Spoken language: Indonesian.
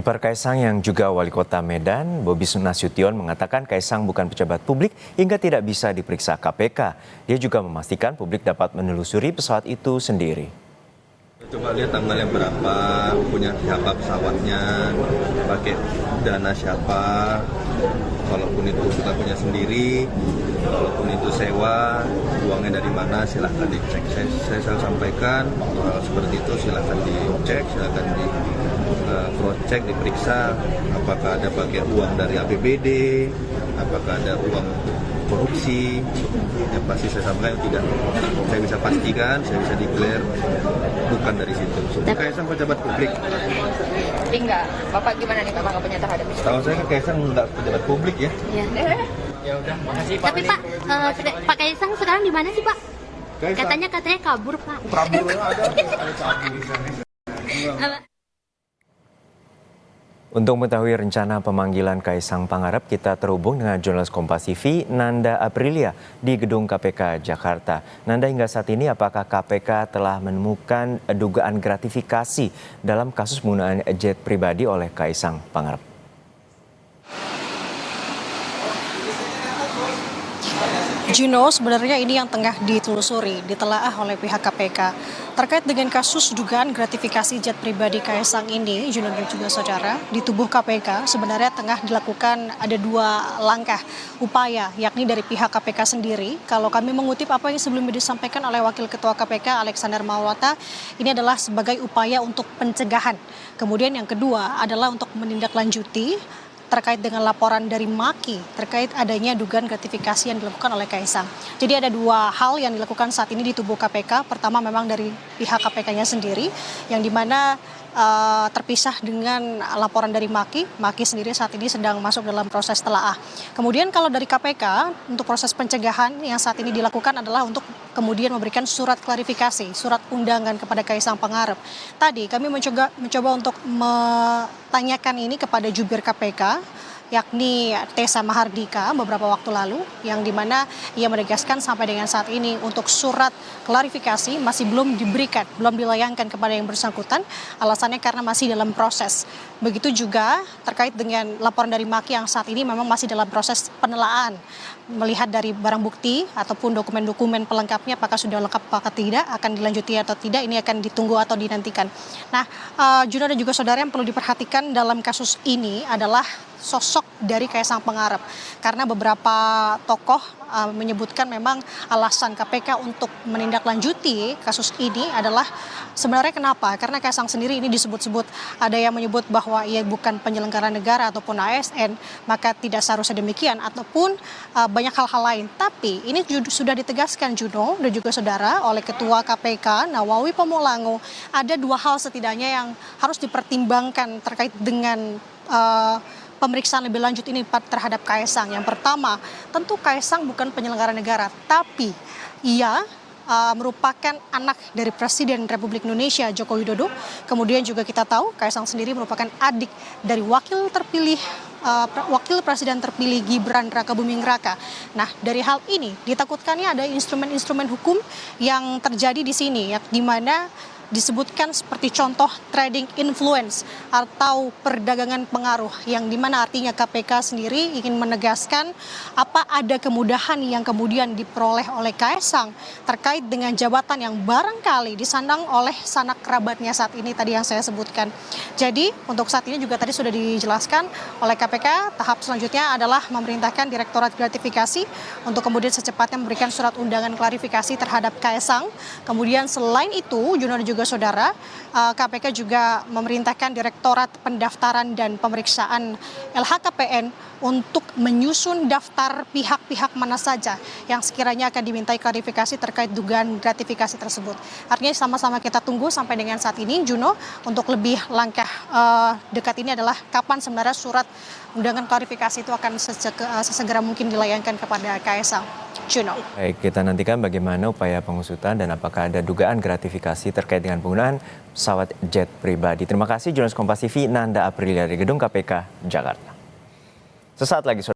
Kaisang yang juga wali kota Medan, Bobi Nasution mengatakan Kaisang bukan pejabat publik hingga tidak bisa diperiksa KPK. Dia juga memastikan publik dapat menelusuri pesawat itu sendiri. Coba lihat tanggalnya berapa, punya siapa pesawatnya, pakai dana siapa, walaupun itu kita punya sendiri, walaupun itu sewa, uangnya dari mana silahkan dicek. Saya selalu sampaikan hal seperti itu silahkan dicek, silahkan di cross check, diperiksa apakah ada pakai uang dari APBD, apakah ada uang korupsi. Yang pasti saya sampaikan tidak, saya bisa pastikan, saya bisa declare bukan dari situ. Kaisang pejabat publik. Jadi enggak, Bapak gimana nih Bapak punya terhadap itu? Tahu saya Kaisang enggak pejabat publik ya. Iya. Ya udah, makasih Pak. Tapi Pak Kaisang sekarang di mana sih Pak? Kaisang. Katanya kabur Pak. Kabur ada kabur di sana. Untuk mengetahui rencana pemanggilan Kaisang Pangarep, kita terhubung dengan jurnalis Kompas TV Nanda Aprilia di Gedung KPK Jakarta. Nanda, hingga saat ini apakah KPK telah menemukan dugaan gratifikasi dalam kasus penggunaan jet pribadi oleh Kaisang Pangarep? Juno, sebenarnya ini yang tengah ditelusuri, ditelaah oleh pihak KPK. Terkait dengan kasus dugaan gratifikasi jet pribadi Kaisang ini, Juno dan juga saudara, di tubuh KPK sebenarnya tengah dilakukan ada dua langkah upaya, yakni dari pihak KPK sendiri. Kalau kami mengutip apa yang sebelumnya disampaikan oleh Wakil Ketua KPK Alexander Marwata, ini adalah sebagai upaya untuk pencegahan. Kemudian yang kedua adalah untuk menindaklanjuti terkait dengan laporan dari Maki terkait adanya dugaan gratifikasi yang dilakukan oleh Kaisang. Jadi ada dua hal yang dilakukan saat ini di tubuh KPK. Pertama memang dari pihak KPK-nya sendiri, yang dimana terpisah dengan laporan dari Maki. Maki sendiri saat ini sedang masuk dalam proses telaah. Kemudian kalau dari KPK, untuk proses pencegahan yang saat ini dilakukan adalah untuk kemudian memberikan surat klarifikasi, surat undangan kepada Kaisang Pangarep. Tadi kami mencoba untuk tanyakan ini kepada jubir KPK, yakni Tessa Mahardika beberapa waktu lalu, yang dimana ia menegaskan sampai dengan saat ini untuk surat klarifikasi masih belum diberikan, belum dilayangkan kepada yang bersangkutan, alasannya karena masih dalam proses. Begitu juga terkait dengan laporan dari Maki yang saat ini memang masih dalam proses penelaahan, melihat dari barang bukti ataupun dokumen-dokumen pelengkapnya apakah sudah lengkap apakah tidak, akan dilanjuti atau tidak, ini akan ditunggu atau dinantikan. Nah, Juno dan juga saudara, yang perlu diperhatikan dalam kasus ini adalah sosok dari Kaisang Pangarep, karena beberapa tokoh menyebutkan memang alasan KPK untuk menindaklanjuti kasus ini adalah sebenarnya kenapa? Karena Kaisang sendiri ini disebut-sebut, ada yang menyebut bahwa ia bukan penyelenggara negara ataupun ASN, maka tidak seharusnya demikian, ataupun banyak hal-hal lain. Tapi ini sudah ditegaskan Juno dan juga saudara oleh Ketua KPK Nawawi Pamulango, ada dua hal setidaknya yang harus dipertimbangkan terkait dengan pemeriksaan lebih lanjut ini terhadap Kaisang. Yang pertama, tentu Kaisang bukan penyelenggara negara, tapi ia merupakan anak dari Presiden Republik Indonesia Joko Widodo. Kemudian juga kita tahu Kaisang sendiri merupakan adik dari Wakil Presiden terpilih Gibran Rakabuming Raka. Nah, dari hal ini ditakutkannya ada instrumen-instrumen hukum yang terjadi di sini, di mana disebutkan seperti contoh trading influence atau perdagangan pengaruh, yang dimana artinya KPK sendiri ingin menegaskan apa ada kemudahan yang kemudian diperoleh oleh Kaisang terkait dengan jabatan yang barangkali disandang oleh sanak kerabatnya saat ini tadi yang saya sebutkan. Jadi untuk saat ini juga tadi sudah dijelaskan oleh KPK, tahap selanjutnya adalah memerintahkan Direktorat Gratifikasi untuk kemudian secepatnya memberikan surat undangan klarifikasi terhadap Kaisang. Kemudian selain itu, Juno dan juga saudara, KPK juga memerintahkan Direktorat Pendaftaran dan Pemeriksaan LHKPN untuk menyusun daftar pihak-pihak mana saja yang sekiranya akan dimintai klarifikasi terkait dugaan gratifikasi tersebut. Artinya sama-sama kita tunggu sampai dengan saat ini, Juno, untuk lebih langkah dekat ini adalah kapan sebenarnya surat undangan klarifikasi itu akan sesegera mungkin dilayangkan kepada Kaisang. Juno. Baik, kita nantikan bagaimana upaya pengusutan dan apakah ada dugaan gratifikasi terkait dengan penggunaan pesawat jet pribadi. Terima kasih jurnalis Kompas TV Nanda Aprilia dari Gedung KPK Jakarta. Sesaat lagi.